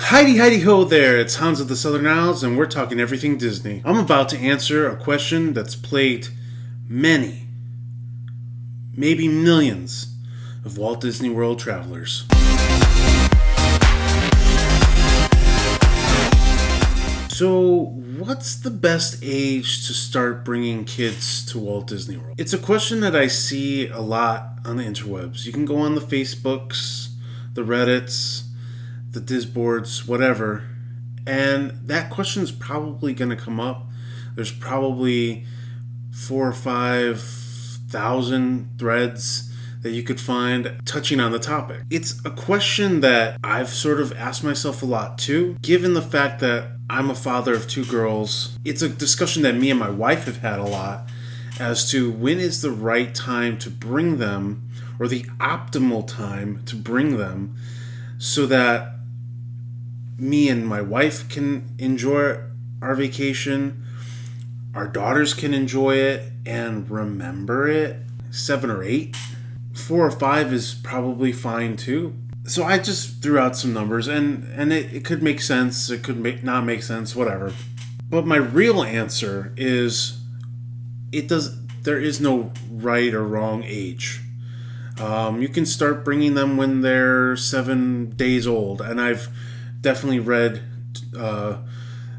Heidi, Heidi ho there, it's Hans of the Southern Isles, and we're talking everything Disney. I'm about to answer a question that's plagued many, maybe millions, of Walt Disney World travelers. So, what's the best age to start bringing kids to Walt Disney World? It's a question that I see a lot on the interwebs. You can go on the Facebooks, the Reddits, the Disboards, whatever, and that question's probably going to come up. There's probably 4,000 or 5,000 threads that you could find touching on the topic. It's a question that I've sort of asked myself a lot too, given the fact that I'm a father of two girls. It's a discussion that me and my wife have had a lot as to when is the right time to bring them, or the optimal time to bring them, so that me and my wife can enjoy our vacation, our daughters can enjoy it and remember it. 7 or 8. 4 or 5 is probably fine too. So I just threw out some numbers, and it could make sense, it could not make sense, whatever. But my real answer is there is no right or wrong age. You can start bringing them when they're 7 days old, and I've definitely read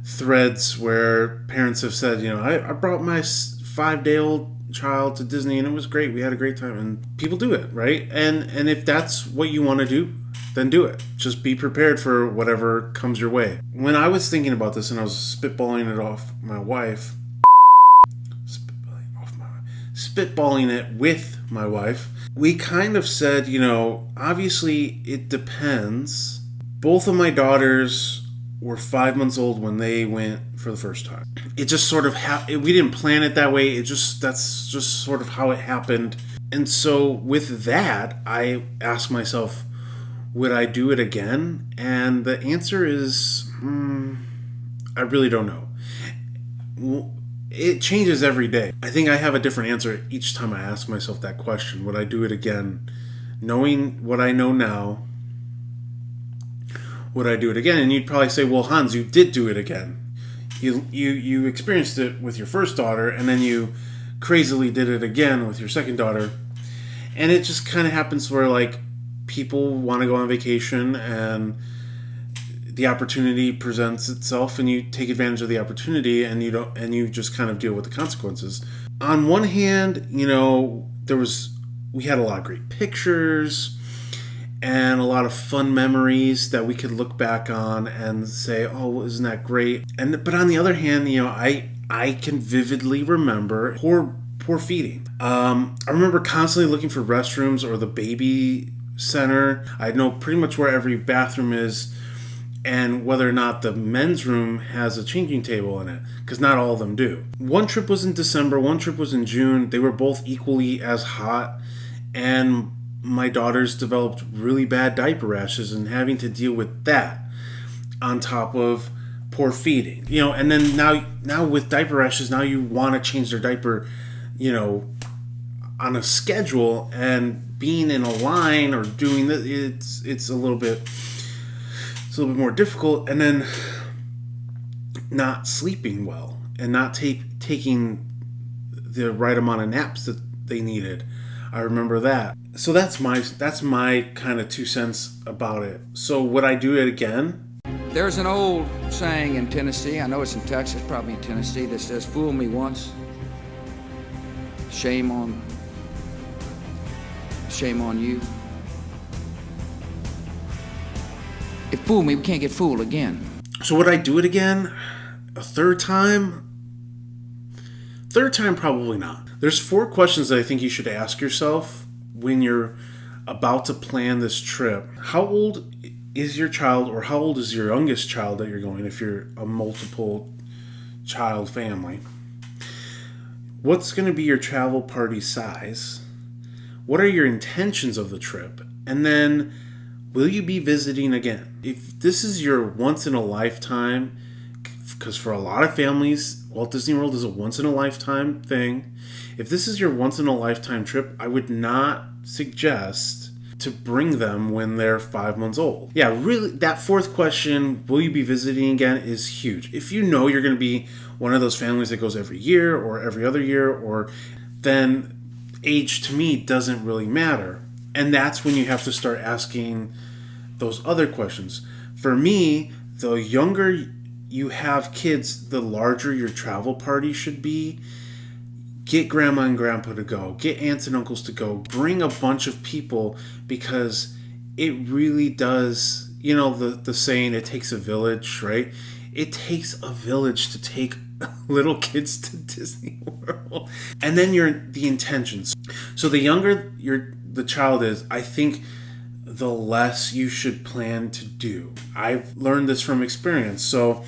threads where parents have said, I brought my 5-day-old child to Disney and it was great. We had a great time, and people do it, right? And if that's what you want to do, then do it. Just be prepared for whatever comes your way. When I was thinking about this and I was spitballing it with my wife, we kind of said, obviously it depends. Both of my daughters were 5 months old when they went for the first time. It just sort of we didn't plan it that way. That's just sort of how it happened. And so with that, I asked myself, would I do it again? And the answer is, I really don't know. It changes every day. I think I have a different answer each time I ask myself that question. Would I do it again? Knowing what I know now, would I do it again? And you'd probably say, well, Hans, you did do it again. You experienced it with your first daughter, and then you crazily did it again with your second daughter. And it just kind of happens where, people want to go on vacation, and the opportunity presents itself, and you take advantage of the opportunity, and you just kind of deal with the consequences. On one hand, we had a lot of great pictures and a lot of fun memories that we could look back on and say, oh, isn't that great? But on the other hand, I can vividly remember poor feeding. I remember constantly looking for restrooms or the baby center. I know pretty much where every bathroom is and whether or not the men's room has a changing table in it, because not all of them do. One trip was in December, one trip was in June. They were both equally as hot, and my daughters developed really bad diaper rashes and having to deal with that on top of poor feeding. And then now with diaper rashes, now you want to change their diaper, on a schedule, and being in a line or doing this, it's a little bit more difficult. And then not sleeping well and not taking the right amount of naps that they needed. I remember that. So that's my kind of 2 cents about it. So would I do it again? There's an old saying in Tennessee, I know it's in Texas, probably in Tennessee, that says, fool me once, shame on you. If fool me, we can't get fooled again. So would I do it again? A third time? Third time, probably not. There's 4 questions that I think you should ask yourself when you're about to plan this trip. How old is your child, or how old is your youngest child that you're going if you're a multiple child family? What's going to be your travel party size? What are your intentions of the trip? And then, will you be visiting again? If this is your once in a lifetime, because for a lot of families, Walt Disney World is a once in a lifetime thing. If this is your once in a lifetime trip, I would not suggest to bring them when they're 5 months old. Yeah, really, that fourth question, will you be visiting again, is huge. If you know you're going to be one of those families that goes every year or every other year, or then age to me doesn't really matter. And that's when you have to start asking those other questions. For me, the younger you have kids, the larger your travel party should be. Get grandma and grandpa to go. Get aunts and uncles to go. Bring a bunch of people, because it really does, the saying, it takes a village, right? It takes a village to take little kids to Disney World. And then the intentions. So the younger the child is, I think the less you should plan to do. I've learned this from experience. So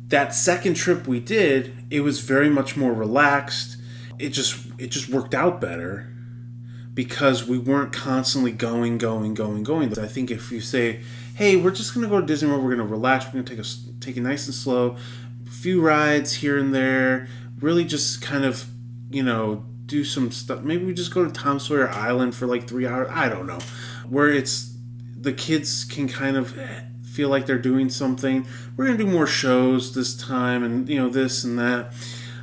that second trip we did, it was very much more relaxed. It just worked out better because we weren't constantly going. I think if you say, hey, we're just going to go to Disney World, we're going to relax, we're going to take it nice and slow, a few rides here and there, really just kind of, do some stuff. Maybe we just go to Tom Sawyer Island for like 3 hours. I don't know. Where the kids can kind of feel like they're doing something. We're going to do more shows this time, and this and that.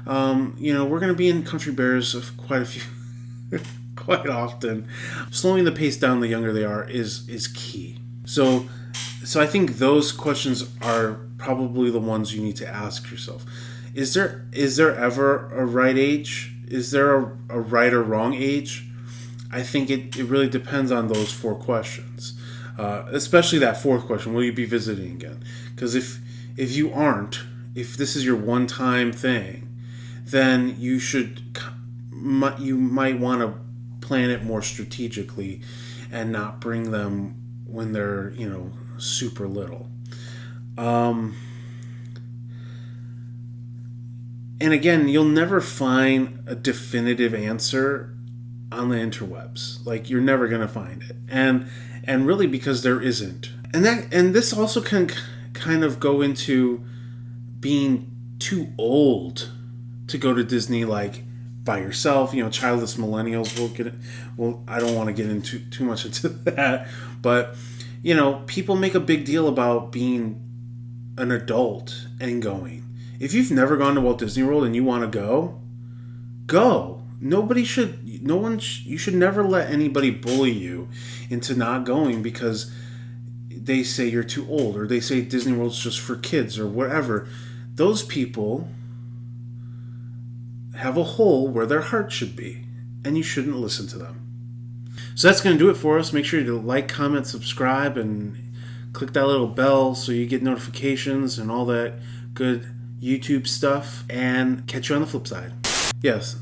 We're going to be in Country Bears quite a few, quite often. Slowing the pace down the younger they are is key. So I think those questions are probably the ones you need to ask yourself. Is there ever a right age? Is there a right or wrong age? I think it really depends on those 4 questions, especially that 4th question: will you be visiting again? Because if you aren't, if this is your one-time thing, then you might want to plan it more strategically and not bring them when they're super little. And again, you'll never find a definitive answer on the interwebs. Like, you're never going to find it. And really, because there isn't. And this also can kind of go into being too old to go to Disney, like, by yourself. Childless millennials I don't want to get into too much into that. But, people make a big deal about being an adult and going. If you've never gone to Walt Disney World and you want to go. You should never let anybody bully you into not going because they say you're too old, or they say Disney World's just for kids, or whatever. Those people have a hole where their heart should be, and you shouldn't listen to them. So that's going to do it for us. Make sure to like, comment, subscribe, and click that little bell so you get notifications and all that good YouTube stuff, and catch you on the flip side. Yes.